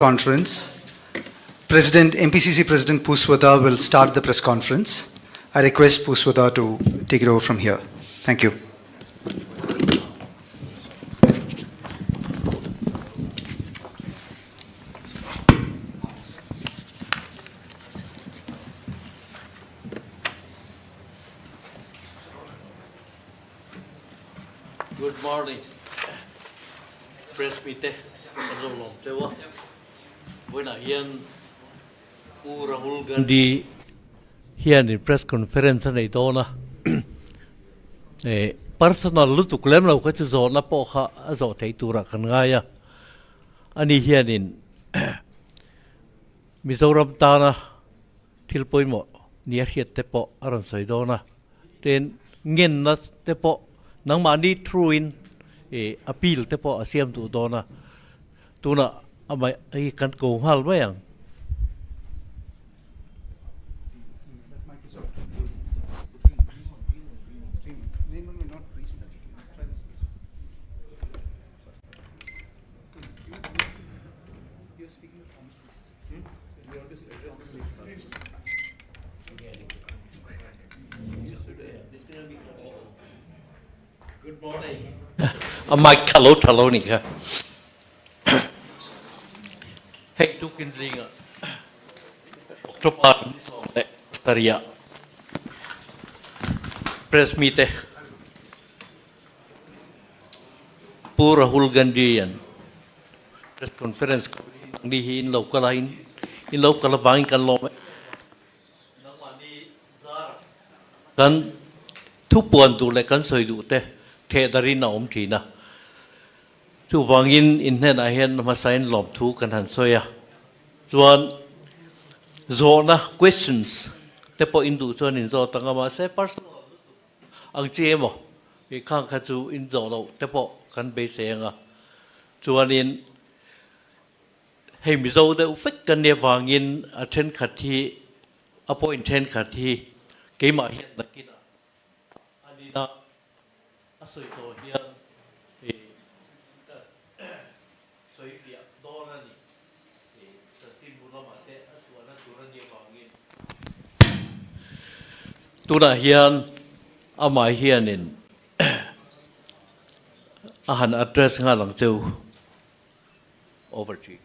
conference. MPCC President Puswata will start the press conference. I request Puswata to take it over from here. Thank you. Good morning. Press meeting. When I hear Shri Rahul Gandhi here in press conference này đó na, personal lu tu klem lau kacau zona poha zona thấy tu rakan gaya, ani here in Mizoram ta na, tilpoi mo niar hiat tepo aran say đó na, then ngin na tepo nang mani truin appeal tepo asiam tu đó na, tu na amai ai kan kong hal bayang. Good morning. Mike Kalo ni ka. Hey, tu kinzinga. October Taria. Press meeting. Shri Rahul Gandhi yan. Press conference di in local line, in local bang kan lome. Kan tu puan tu le kan soi du te dari na tina. Tu wangin in hen ahen masain lom tu kan han soya. Zuan zona questions te po indu zuan in zo tanga ma se personal ang mo I kang kaju in zo lo te po kan be se nga. Zuan in hey mi zo de ufik kan ne wangin aten khati appoint ten khati ke ma hen na kina. Ani na asoi so hian Tuna hian amai hian in ahan address nga lang cheu over to you.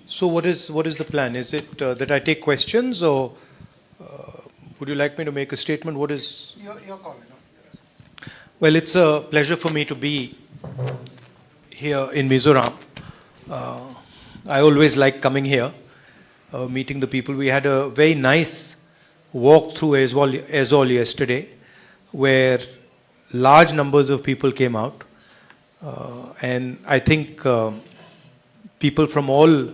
So what is the plan? Is it that I take questions, or would you like me to make a statement? What is Your call. Well, it's a pleasure for me to be here in Mizoram. I always like coming here, meeting the people. We had a very nice walk through Aizawl yesterday, where large numbers of people came out. And I think people from all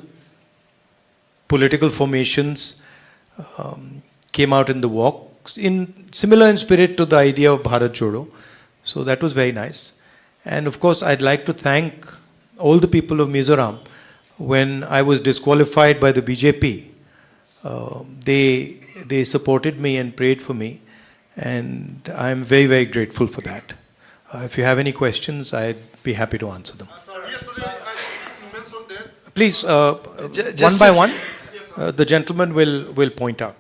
political formations came out in the walk, similar in spirit to the idea of Bharat Jodo. So that was very nice. And of course, I'd like to thank all the people of Mizoram. When I was disqualified by the BJP, they supported me and prayed for me, and I'm very, very grateful for that. If you have any questions, I'd be happy to answer them. Yesterday I mentioned that. Please, one by one, the gentleman will point out.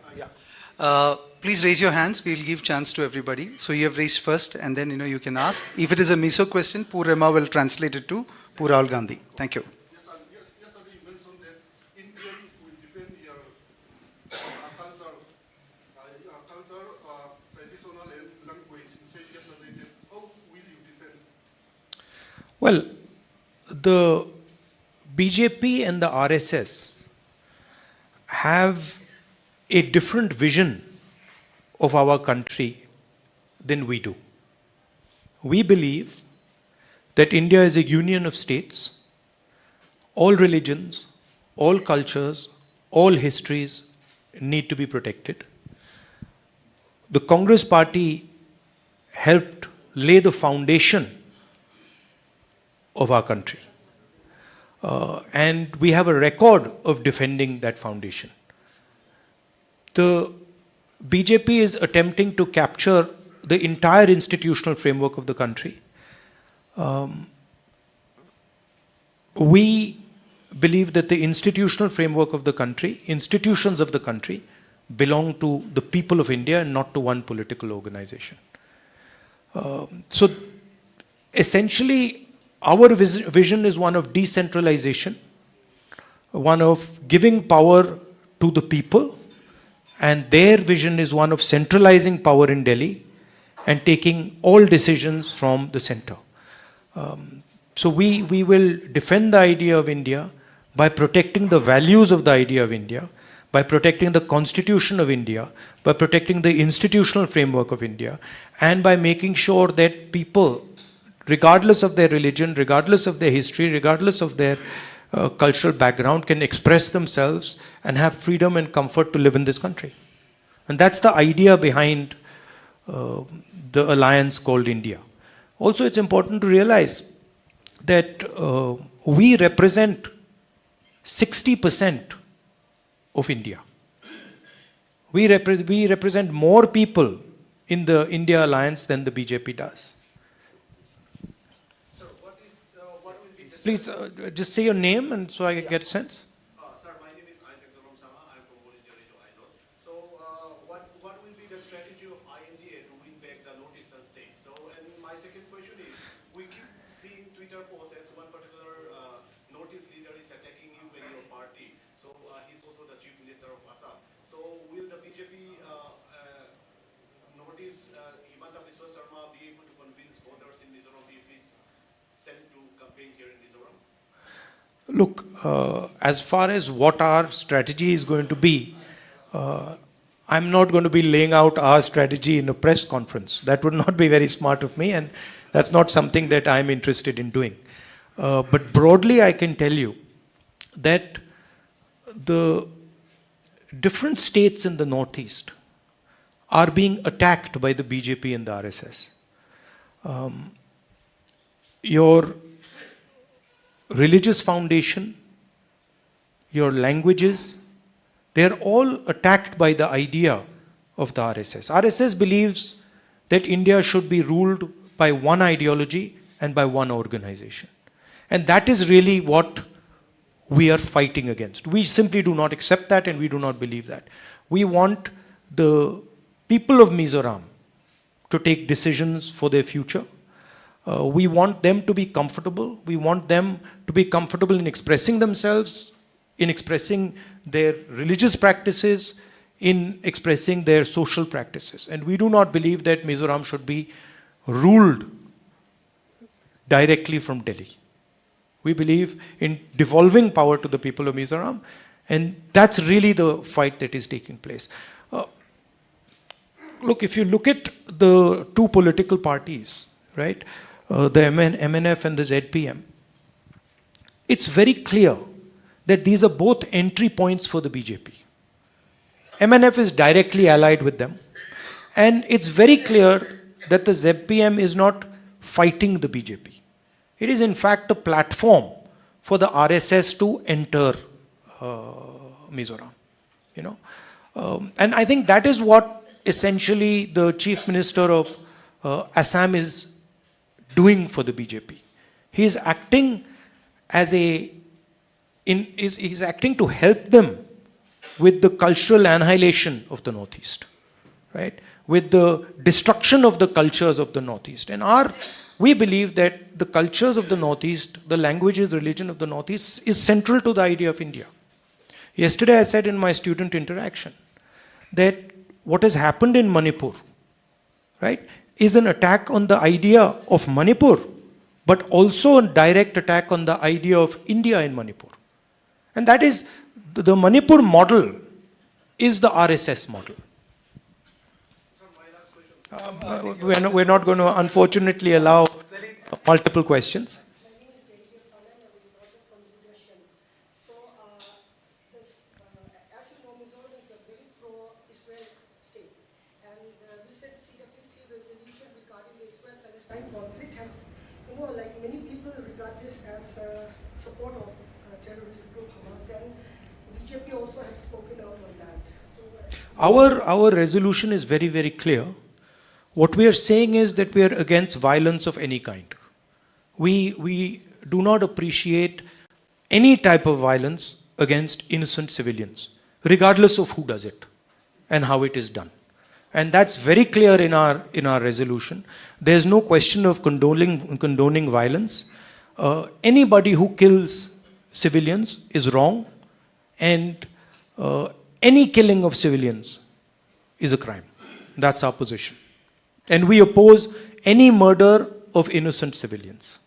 Please raise your hands. We'll give chance to everybody. So you have raised first, and then you can ask. If it is a Mizo question, Purema will translate it to Shri Rahul Gandhi. Thank you. Yesterday you mentioned that Indian will defend your culture, traditional and language. You said yesterday that how will you defend? Well, the BJP and the RSS have a different vision of our country than we do. We believe that India is a union of states. All religions, all cultures, all histories need to be protected. The Congress party helped lay the foundation of our country. And we have a record of defending that foundation. The BJP is attempting to capture the entire institutional framework of the country. we believe that the institutional framework of the country, institutions of the country, belong to the people of India and not to one political organization. So essentially, our vision is one of decentralization, one of giving power to the people, and their vision is one of centralizing power in Delhi and taking all decisions from the center. So we will defend the idea of India by protecting the values of the idea of India, by protecting the constitution of India, by protecting the institutional framework of India, and by making sure that people, regardless of their religion, regardless of their history, regardless of their cultural background, can express themselves and have freedom and comfort to live in this country. And that's the idea behind the alliance called India. Also, it's important to realize that we represent 60% of India. We represent more people in the India alliance than the BJP does. Sir, what will be the... Please just say your name and so I can get a sense. Sir, my name is Aizawl. I'm from Volunteer to Aizawl. So, what will be the strategy of INDA to win back the northeastern state? So, and my second question is, we keep seeing Twitter posts as one particular northeast leader is attacking you and your party. So, he's also the chief minister of Assam. So, will the BJP northeast Himanta Biswa Sarma be able to convince voters in Mizoram if he's sent to campaign here in Mizoram? Look, as far as what our strategy is going to be, I'm not going to be laying out our strategy in a press conference. That would not be very smart of me, and that's not something that I'm interested in doing. But broadly, I can tell you that the different states in the Northeast are being attacked by the BJP and the RSS. Your religious foundation, your languages, they're all attacked by the idea of the RSS. RSS believes that India should be ruled by one ideology and by one organization. And that is really what we are fighting against. We simply do not accept that and we do not believe that. We want the people of Mizoram to take decisions for their future. We want them to be comfortable. We want them to be comfortable in expressing themselves, in expressing their religious practices, in expressing their social practices. And we do not believe that Mizoram should be ruled directly from Delhi. We believe in devolving power to the people of Mizoram, and that's really the fight that is taking place. Look, if you look at the two political parties, right, the MNF and the ZPM, it's very clear that these are both entry points for the BJP. MNF is directly allied with them, and it's very clear that the ZPM is not fighting the BJP. It is in fact a platform for the RSS to enter Mizoram. You know, and I think that is what essentially the Chief Minister of Assam is doing for the BJP. He is acting as he's acting to help them with the cultural annihilation of the Northeast, right? With the destruction of the cultures of the Northeast. And we believe that the cultures of the Northeast, the languages, religion of the Northeast is central to the idea of India. Yesterday I said in my student interaction that what has happened in Manipur, right, is an attack on the idea of Manipur, but also a direct attack on the idea of India in Manipur. And that is, the Manipur model is the RSS model. We're not going to unfortunately allow multiple questions. As you know, Mizoram is a very pro-Israel state, and the recent CWC resolution regarding the Israel-Palestine conflict has, like many people regard this as support of terrorist group Hamas, and BJP also has spoken out on that. So, Our resolution is very, very clear. What we are saying is that we are against violence of any kind. We do not appreciate any type of violence against innocent civilians, regardless of who does it and how it is done. And that's very clear in our resolution. There's no question of condoning violence. Anybody who kills civilians is wrong, and any killing of civilians is a crime. That's our position. And we oppose any murder of innocent civilians,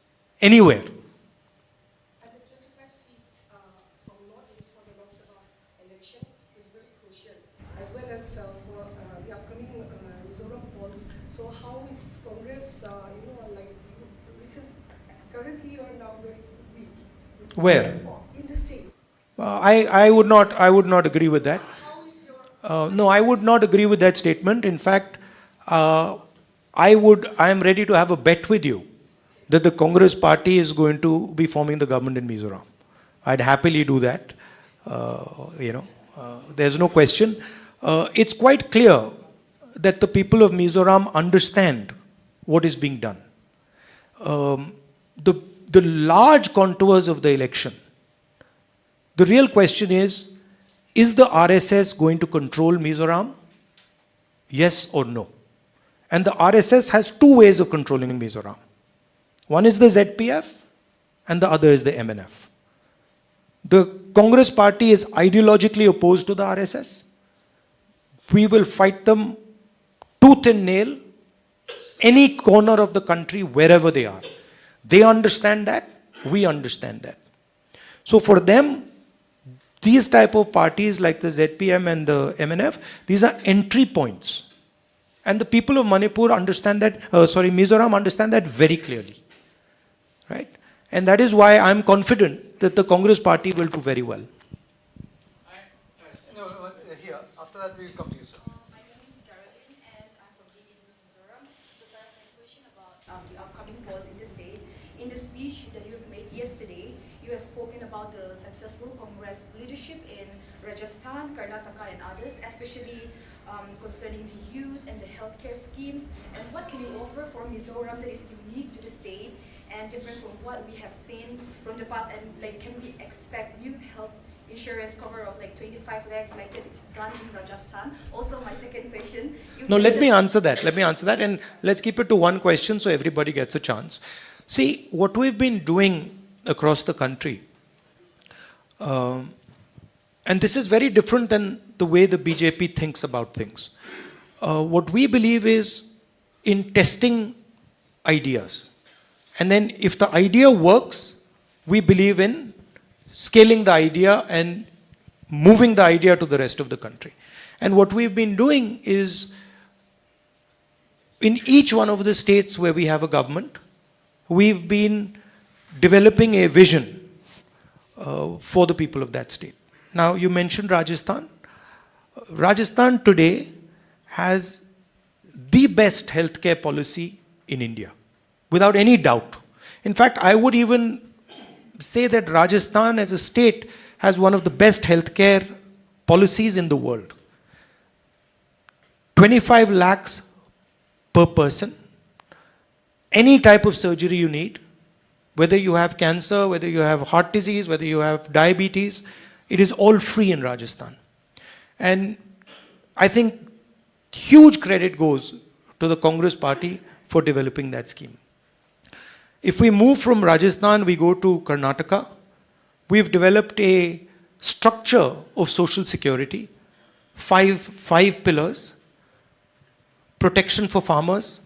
anywhere. And the 25 seats from Northeast for the Lok Sabha election is very crucial, as well as for the upcoming Mizoram polls. So how is Congress, currently you are now very weak? Where? In the state. I would not agree with that. How is your... No, I would not agree with that statement. In fact, I am ready to have a bet with you that the Congress party is going to be forming the government in Mizoram. I'd happily do that. There's no question. It's quite clear that the people of Mizoram understand what is being done. The large contours of the election, the real question is the RSS going to control Mizoram? Yes or no? And the RSS has two ways of controlling Mizoram. One is the ZPF and the other is the MNF. The Congress party is ideologically opposed to the RSS. We will fight them tooth and nail, any corner of the country, wherever they are. They understand that, we understand that. So for them, these type of parties like the ZPM and the MNF, these are entry points. And the people of Manipur understand that, Mizoram understand that very clearly. Right? And that is why I'm confident that the Congress party will do very well. Here, after that we will come to you, sir. My name is Caroline and I'm from DD News Mizoram. So I have a question about the upcoming polls in the state. In the speech that you have made yesterday, you have spoken about the successful Congress leadership in Rajasthan, Karnataka and others, especially concerning the youth and the healthcare schemes. And what can you offer for Mizoram that is unique to the state and different from what we have seen from the past? And can we expect youth health insurance cover of 25 lakhs like it is done in Rajasthan? Also, my second question. No, let me answer that. And let's keep it to one question so everybody gets a chance. See, what we've been doing across the country, and this is very different than the way the BJP thinks about things. What we believe is in testing ideas. And then if the idea works, we believe in scaling the idea and moving the idea to the rest of the country. And what we've been doing is, in each one of the states where we have a government, we've been developing a vision for the people of that state. Now, you mentioned Rajasthan. Rajasthan today has the best healthcare policy in India, without any doubt. In fact, I would even say that Rajasthan as a state has one of the best healthcare policies in the world. 25 lakhs per person. Any type of surgery you need, whether you have cancer, whether you have heart disease, whether you have diabetes, it is all free in Rajasthan. And I think huge credit goes to the Congress party for developing that scheme. If we move from Rajasthan, we go to Karnataka. We've developed a structure of social security, five pillars: protection for farmers,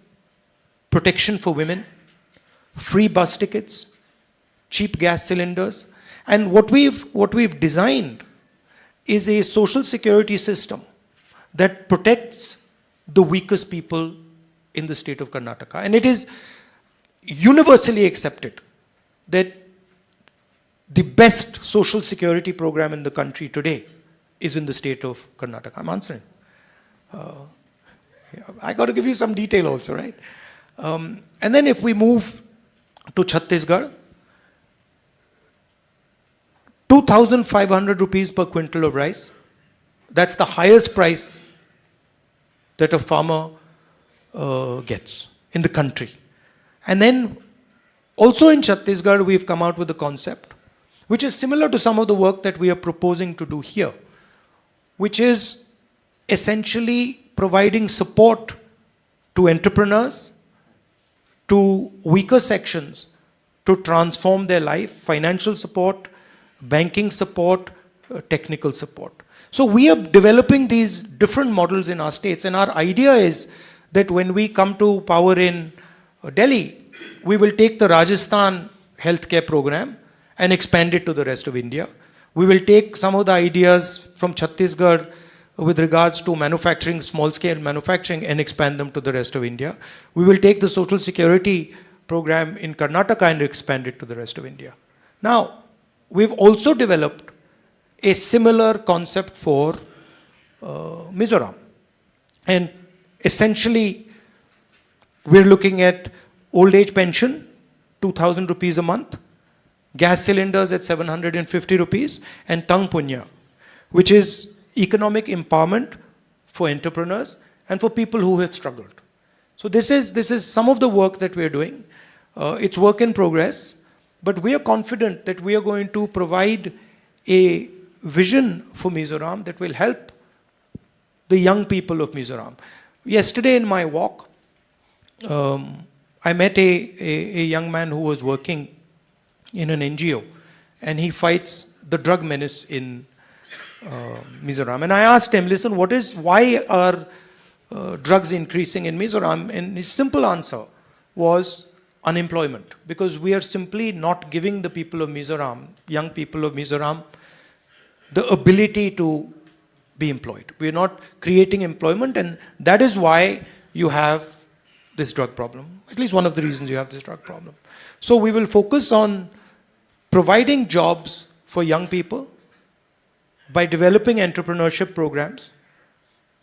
protection for women, free bus tickets, cheap gas cylinders. And what we've designed is a social security system that protects the weakest people in the state of Karnataka. And it is universally accepted that the best social security program in the country today is in the state of Karnataka. I'm answering. I got to give you some detail also, right? And then if we move to Chhattisgarh, 2,500 rupees per quintal of rice. That's the highest price that a farmer gets in the country. And then also in Chhattisgarh, we've come out with a concept which is similar to some of the work that we are proposing to do here, which is essentially providing support to entrepreneurs, to weaker sections, to transform their life, financial support, banking support, technical support. So we are developing these different models in our states, and our idea is that when we come to power in Delhi, we will take the Rajasthan healthcare program and expand it to the rest of India. We will take some of the ideas from Chhattisgarh with regards to manufacturing, small-scale manufacturing, and expand them to the rest of India. We will take the social security program in Karnataka and expand it to the rest of India. Now, we've also developed a similar concept for Mizoram. And essentially, we're looking at old age pension, 2,000 rupees a month, gas cylinders at 750 rupees, and Tang Punya, which is economic empowerment for entrepreneurs and for people who have struggled. So this is some of the work that we're doing. It's work in progress, but we are confident that we are going to provide a vision for Mizoram that will help the young people of Mizoram. Yesterday in my walk, I met a young man who was working in an NGO, and he fights the drug menace in Mizoram. And I asked him, listen, why are drugs increasing in Mizoram? And his simple answer was unemployment, because we are simply not giving the people of Mizoram, young people of Mizoram, the ability to be employed. We are not creating employment, and that is why you have this drug problem. At least one of the reasons you have this drug problem. So we will focus on providing jobs for young people by developing entrepreneurship programs,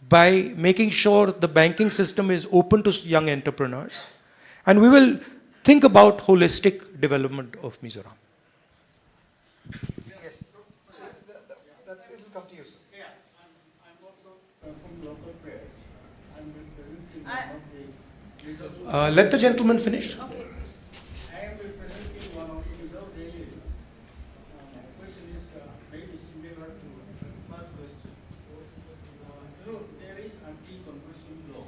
by making sure the banking system is open to young entrepreneurs, and we will think about holistic development of Mizoram. Yes. That will come to you, sir. Yeah, I'm also from local press. I'm representing one of the reserve. Let the gentleman finish. Okay. I am representing one of the reserve dailies. My question is maybe similar to the first question. There is anti-conversion law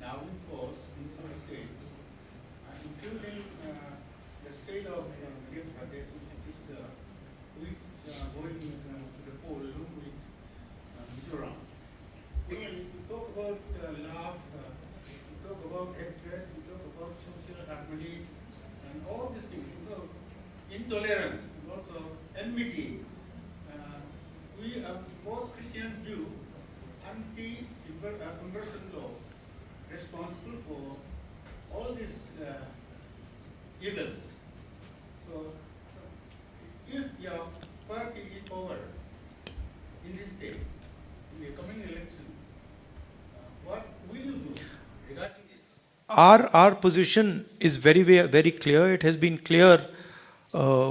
now in force in some states, including the state of Madhya Pradesh, which is the going to the poll along with Mizoram. If you talk about love, you talk about hatred, you talk about social harmony, and all these things, intolerance, lots of enmity. We have post-Christian view anti-conversion law responsible for all these evils. So if your party is power in this state, in the coming election, what will you do regarding this? Our position is very, very clear. It has been clear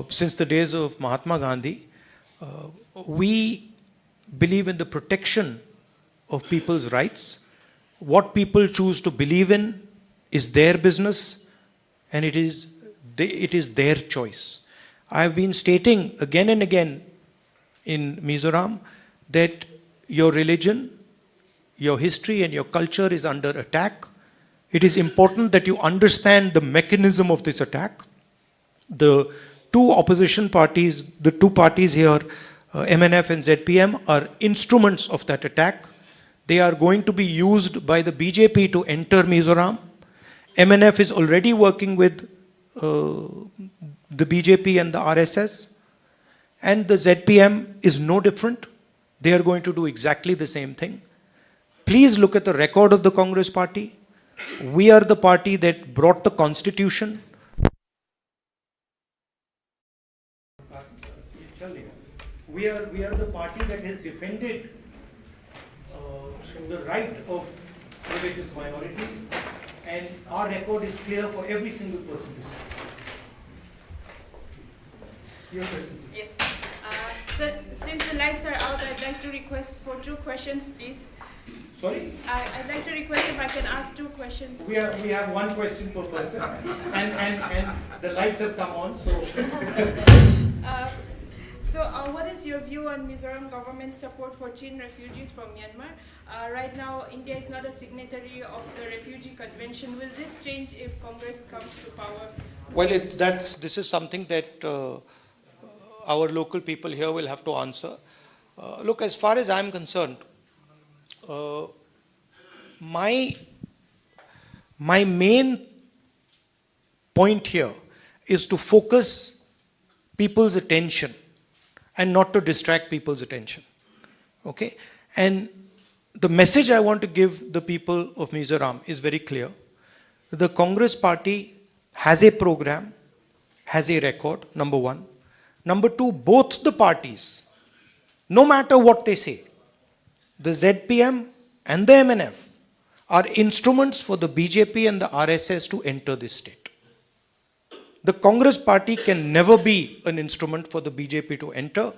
since the days of Mahatma Gandhi. We believe in the protection of people's rights. What people choose to believe in is their business, and it is their choice. I have been stating again and again in Mizoram that your religion, your history, and your culture is under attack. It is important that you understand the mechanism of this attack. The two opposition parties, the two parties here, MNF and ZPM, are instruments of that attack. They are going to be used by the BJP to enter Mizoram. MNF is already working with the BJP and the RSS. And the ZPM is no different. They are going to do exactly the same thing. Please look at the record of the Congress party. We are the party that brought the constitution. We are the party that has defended the right of religious minorities, and our record is clear for every single person to see. Your question, please. Yes. So since the lights are out, I'd like to request for 2 questions, please. Sorry? I'd like to request if I can ask 2 questions. We have 1 question per person, and the lights have come on, so. what is your view on Mizoram government's support for Chin refugees from Myanmar? Right now, India is not a signatory of the Refugee Convention. Will this change if Congress comes to power? Well, this is something that our local people here will have to answer. Look, as far as I'm concerned, my main point here is to focus people's attention and not to distract people's attention. Okay? And the message I want to give the people of Mizoram is very clear. The Congress party has a program, has a record, number one. Number two, both the parties, no matter what they say, the ZPM and the MNF are instruments for the BJP and the RSS to enter this state. The Congress party can never be an instrument for the BJP to enter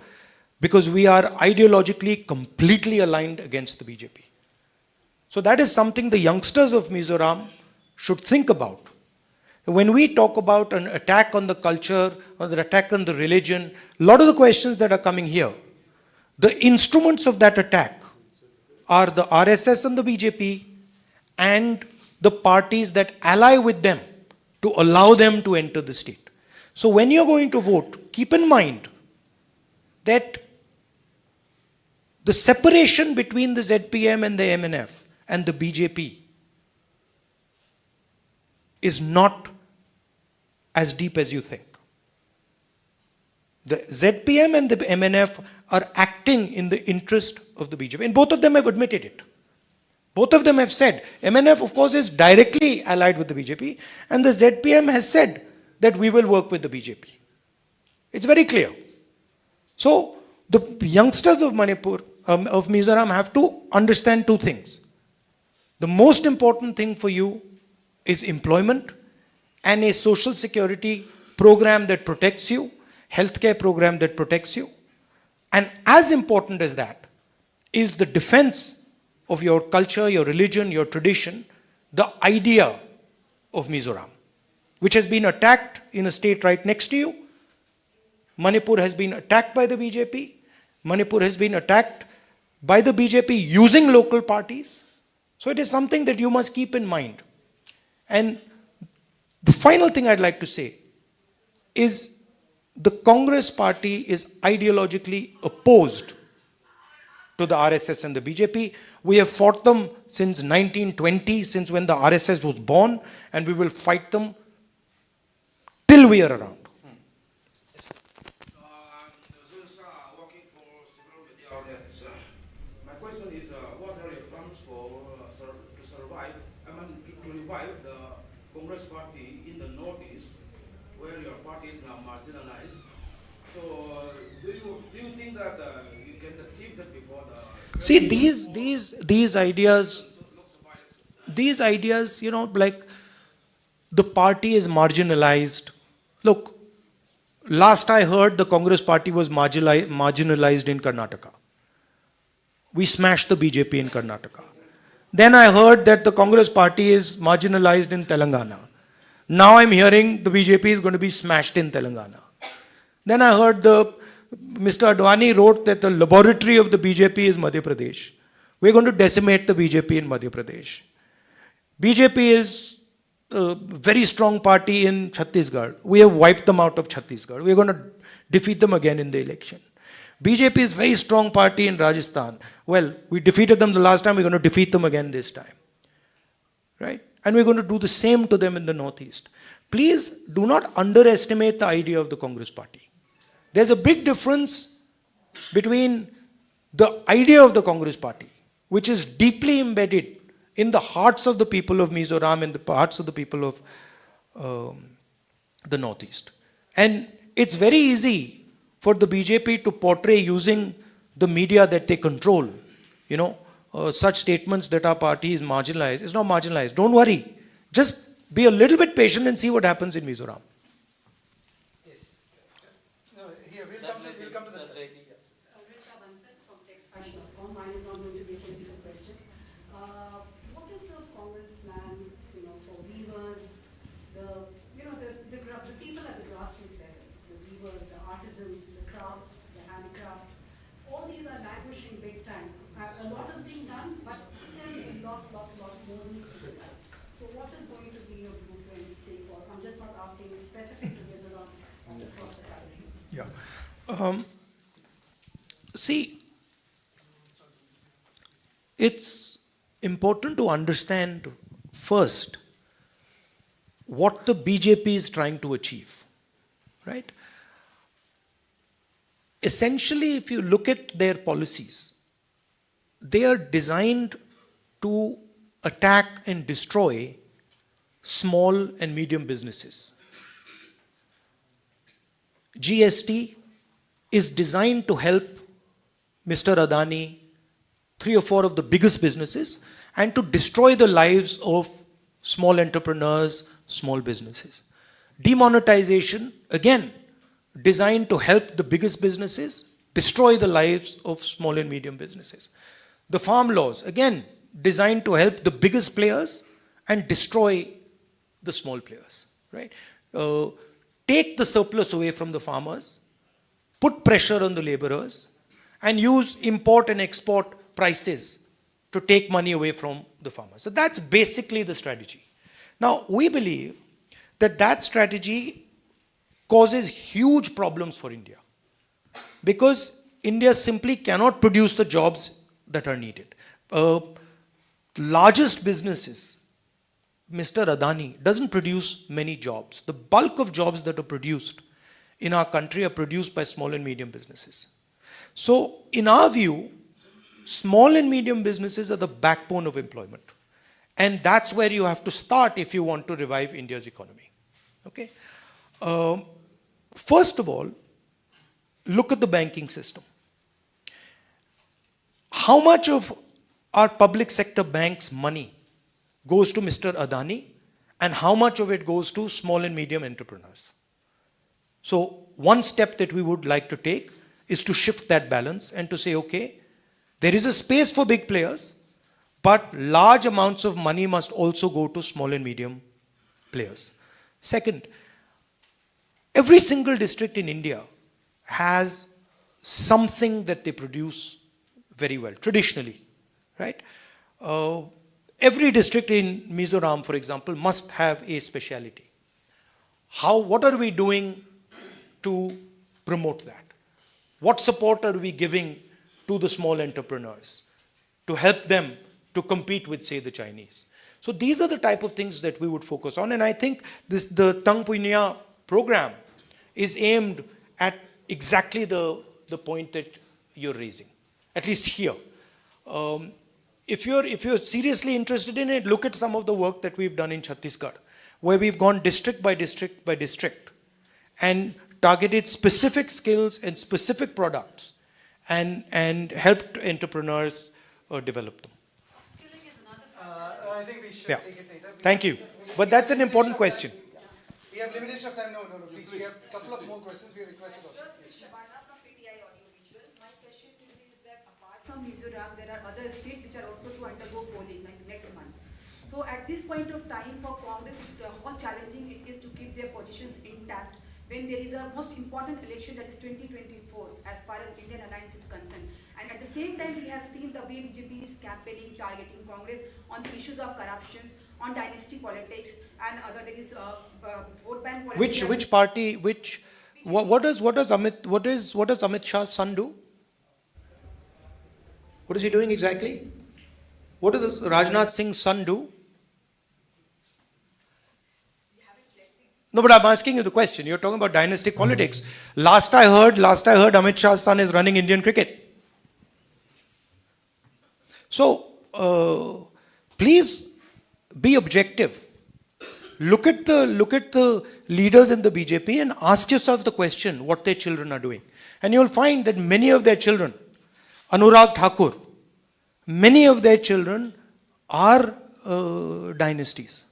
because we are ideologically completely aligned against the BJP. So that is something the youngsters of Mizoram should think about. When we talk about an attack on the culture or the attack on the religion, a lot of the questions that are coming here, the instruments of that attack are the RSS and the BJP and the parties that ally with them to allow them to enter the state. So when you're going to vote, keep in mind that the separation between the ZPM and the MNF and the BJP is not as deep as you think. The ZPM and the MNF are acting in the interest of the BJP. And both of them have admitted it. Both of them have said, MNF of course is directly allied with the BJP, and the ZPM has said that we will work with the BJP. It's very clear. So the youngsters of Manipur, of Mizoram have to understand two things. The most important thing for you is employment and a social security program that protects you, healthcare program that protects you. And as important as that is the defense of your culture, your religion, your tradition, the idea of Mizoram, which has been attacked in a state right next to you. Manipur has been attacked by the BJP. Manipur has been attacked by the BJP using local parties. So it is something that you must keep in mind. And the final thing I'd like to say is the Congress party is ideologically opposed to the RSS and the BJP. We have fought them since 1920, since when the RSS was born, and we will fight them till we are around. Working for several media outlets. My question is, what are your plans for to survive? To revive the Congress party in the Northeast, where your party is now marginalized? So, do you think that you can achieve that before the? See, these ideas, you know, like the party is marginalized. Look, last I heard, the Congress party was marginalized in Karnataka. We smashed the BJP in Karnataka. Then I heard that the Congress party is marginalized in Telangana. Now I'm hearing the BJP is going to be smashed in Telangana. Then I heard Mr. Advani wrote that the laboratory of the BJP is Madhya Pradesh. We're going to decimate the BJP in Madhya Pradesh. BJP is a very strong party in Chhattisgarh. We have wiped them out of Chhattisgarh. We're going to defeat them again in the election. BJP is a very strong party in Rajasthan. Well, we defeated them the last time, we're going to defeat them again this time. Right? And we're going to do the same to them in the Northeast. Please do not underestimate the idea of the Congress party. There's a big difference between the idea of the Congress party, which is deeply embedded in the hearts of the people of Mizoram and the hearts of the people of the Northeast. And it's very easy for the BJP to portray using the media that they control, you know, such statements that our party is marginalized. It's not marginalized. Don't worry. Just be a little bit patient and see what happens in Mizoram. Yes. No, here, we'll come to the side. Mine is not going to be a political question. What is the Congress plan, for weavers, the people at the grassroots level, the weavers, the artisans, the crafts, the handicraft. All these are languishing big time. A lot is being done, but still a lot more needs to be done. So what is going to be your blueprint, say, for, I'm just not asking specific to Mizoram, but across the country? Yeah. See, it's important to understand first what the BJP is trying to achieve, right? Essentially, if you look at their policies, they are designed to attack and destroy small and medium businesses. GST is designed to help Mr. Adani, 3 or 4 of the biggest businesses, and to destroy the lives of small entrepreneurs, small businesses. Demonetization, again, designed to help the biggest businesses, destroy the lives of small and medium businesses. The farm laws, again, designed to help the biggest players and destroy the small players, right? Take the surplus away from the farmers, put pressure on the laborers, and use import and export prices to take money away from the farmers. So that's basically the strategy. Now, we believe that that strategy causes huge problems for India, because India simply cannot produce the jobs that are needed. Largest businesses, Mr. Adani doesn't produce many jobs. The bulk of jobs that are produced in our country are produced by small and medium businesses. So, in our view, small and medium businesses are the backbone of employment. And that's where you have to start if you want to revive India's economy. Okay? First of all, look at the banking system. How much of our public sector banks' money goes to Mr. Adani, and how much of it goes to small and medium entrepreneurs? So, one step that we would like to take is to shift that balance and to say, okay, there is a space for big players, but large amounts of money must also go to small and medium players. Second, every single district in India has something that they produce very well, traditionally, right? Every district in Mizoram, for example, must have a speciality. What are we doing to promote that? What support are we giving to the small entrepreneurs to help them to compete with, say, the Chinese? So these are the type of things that we would focus on, and I think the Tang Punya program is aimed at exactly the point that you're raising, at least here. If you're seriously interested in it, look at some of the work that we've done in Chhattisgarh, where we've gone district by district by district and targeted specific skills and specific products and helped entrepreneurs develop them. Skilling is another I think we should Yeah. take it later. Thank you. But that's an important question. We have limitation of time. No, please. We have a couple of more questions we requested also. Shabana from PTI Audiovisual. My question to you is that apart from Mizoram, there are other states which are also to undergo polling like next month. So at this point of time for Congress, how challenging it is to keep their positions intact when there is a most important election, that is 2024, as far as Indian alliance is concerned. And at the same time, we have seen the way BJP is campaigning, targeting Congress on the issues of corruptions, on dynasty politics, and other, there is vote bank politics. Which party? What does Amit Shah's son do? What is he doing exactly? What does Rajnath Singh's son do? No, but I'm asking you the question. You're talking about dynastic politics. Last I heard Amit Shah's son is running Indian cricket. So, please be objective. Look at the leaders in the BJP and ask yourself the question what their children are doing. And you'll find that many of their children, Anurag Thakur, many of their children are dynasties.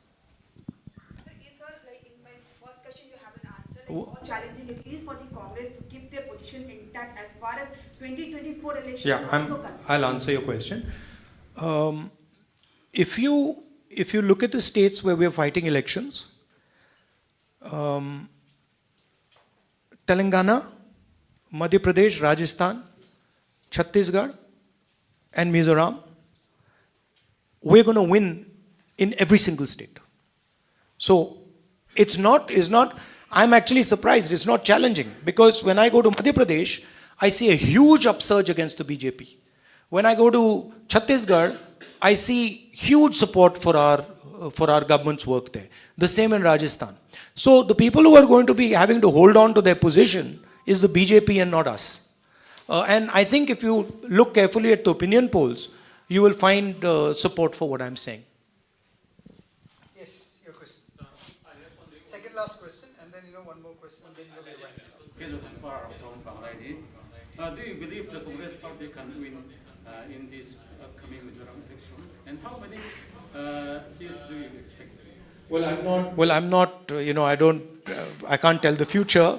How challenging it is for the Congress to keep their position intact as far as 2024 elections Yeah, are also concerned. I'll answer your question. If you look at the states where we are fighting elections, Telangana, Madhya Pradesh, Rajasthan, Chhattisgarh, and Mizoram, we're going to win in every single state. So it's not, I'm actually surprised, it's not challenging, because when I go to Madhya Pradesh, I see a huge upsurge against the BJP. When I go to Chhattisgarh, I see huge support for our government's work there. The same in Rajasthan. So the people who are going to be having to hold on to their position is the BJP and not us. And I think if you look carefully at the opinion polls, you will find support for what I'm saying. Yes, your question. Second last question, and then one more question, and then we're do you believe the Congress party can win in this upcoming Mizoram election? And how many seats do you expect? I can't tell the future,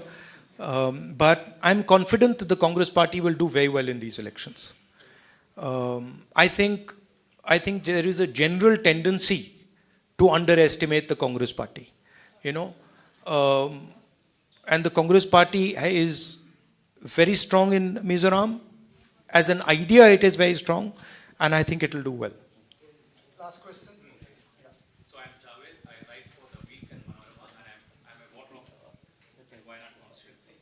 but I'm confident that the Congress party will do very well in these elections. I think there is a general tendency to underestimate the Congress party, and the Congress party is very strong in Mizoram. As an idea, it is very strong, and I think it will do well. last question. So I'm Javed. I write for the Week and Mizoram, and I'm a voter of Wayanad constituency.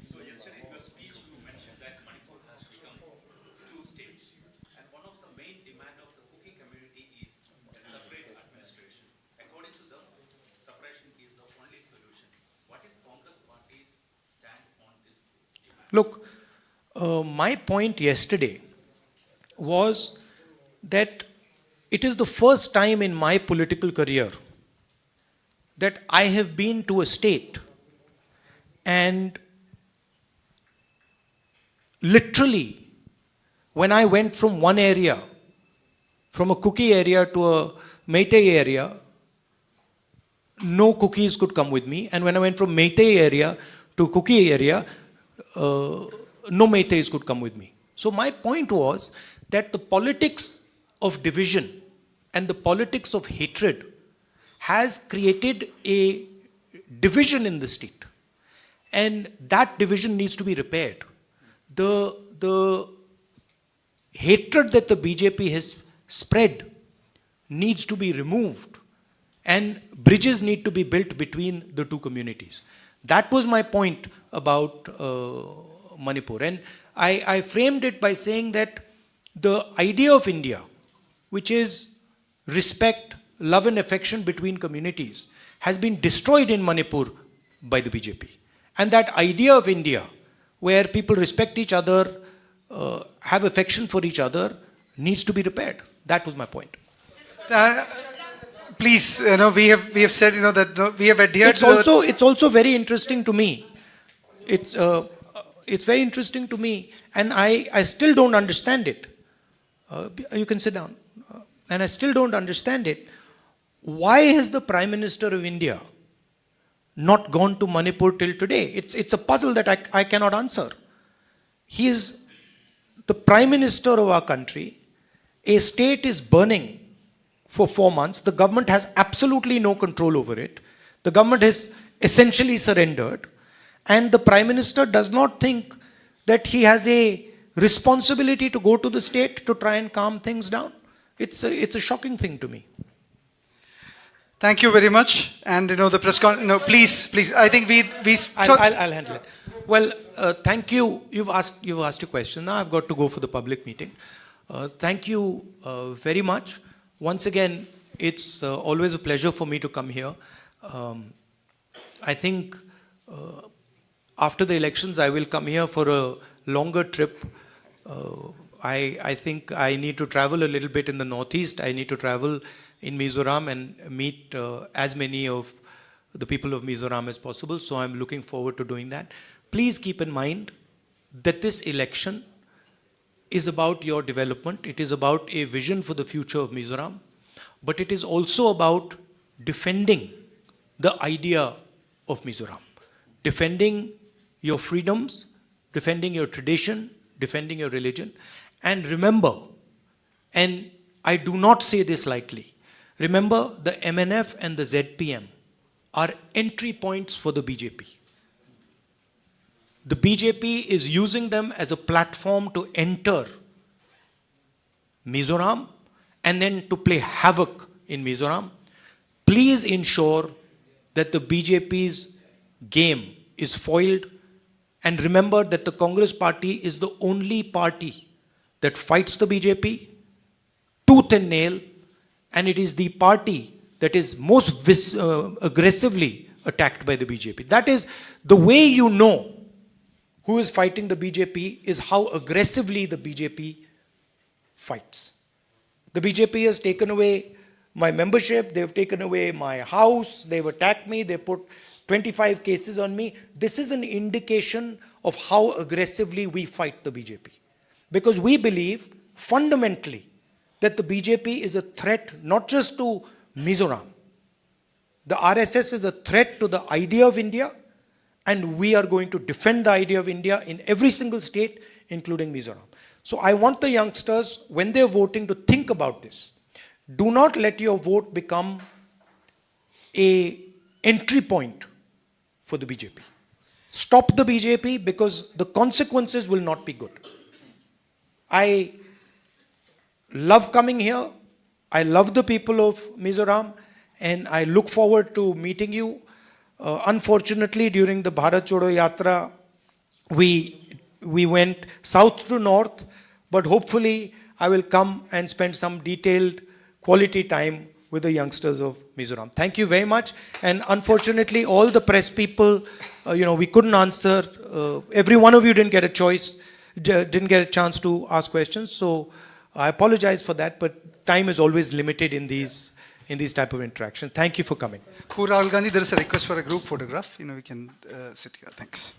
So yesterday in your speech you mentioned that Manipur has become 2 states, and one of the main demand of the Kuki community is a separate administration. According to them, separation is the only solution. What is Congress party's stand on this demand? Look, my point yesterday was that it is the first time in my political career that I have been to a state and literally when I went from one area, from a Kuki area to a Meitei area, no Kukis could come with me, and when I went from Meitei area to Kuki area, no Meiteis could come with me. So my point was that the politics of division and the politics of hatred has created a division in the state. And that division needs to be repaired. The hatred that the BJP has spread needs to be removed, and bridges need to be built between the two communities. That was my point about Manipur. And I framed it by saying that the idea of India, which is respect, love and affection between communities, has been destroyed in Manipur by the BJP. And that idea of India, where people respect each other, have affection for each other, needs to be repaired. That was my point. Please, we have said, that we have adhered It's also very interesting to me. It's very interesting to me, and I still don't understand it. You can sit down. And I still don't understand it. Why has the Prime Minister of India not gone to Manipur till today? It's a puzzle that I cannot answer. He is the Prime Minister of our country. A state is burning for 4 months. The government has absolutely no control over it. The government has essentially surrendered. And the Prime Minister does not think that he has a responsibility to go to the state to try and calm things down. It's a shocking thing to me. Thank you very much. And the press con. No, please. I think we. I'll handle it. Well, thank you. You've asked a question. Now I've got to go for the public meeting. Thank you very much. Once again, it's always a pleasure for me to come here. I think after the elections, I will come here for a longer trip. I think I need to travel a little bit in the northeast. I need to travel in Mizoram and meet as many of the people of Mizoram as possible. So I'm looking forward to doing that. Please keep in mind that this election is about your development. It is about a vision for the future of Mizoram. But it is also about defending the idea of Mizoram. Defending your freedoms, defending your tradition, defending your religion. And remember, and I do not say this lightly, remember the MNF and the ZPM are entry points for the BJP. the BJP is using them as a platform to enter Mizoram and then to play havoc in Mizoram. Please ensure that the BJP's game is foiled, and remember that the Congress party is the only party that fights the BJP tooth and nail, and it is the party that is most aggressively attacked by the BJP. That is the way you know who is fighting the BJP, is how aggressively the BJP fights. The BJP has taken away my membership, they've taken away my house, they've attacked me, they've put 25 cases on me. This is an indication of how aggressively we fight the BJP. Because we believe fundamentally that the BJP is a threat not just to Mizoram. The RSS is a threat to the idea of India, and we are going to defend the idea of India in every single state, including Mizoram. So I want the youngsters, when they're voting, to think about this. Do not let your vote become an entry point for the BJP. Stop the BJP, because the consequences will not be good. I love coming here. I love the people of Mizoram, and I look forward to meeting you. Unfortunately, during the Bharat Jodo Yatra, we went south to north, but hopefully I will come and spend some detailed quality time with the youngsters of Mizoram. Thank you very much. And unfortunately, all the press people, we couldn't answer. Every one of you didn't get a choice, didn't get a chance to ask questions. So I apologize for that, but time is always limited in these type of interaction. Thank you for coming. Poor Rahul Gandhi, there is a request for a group photograph. We can sit here. Thanks.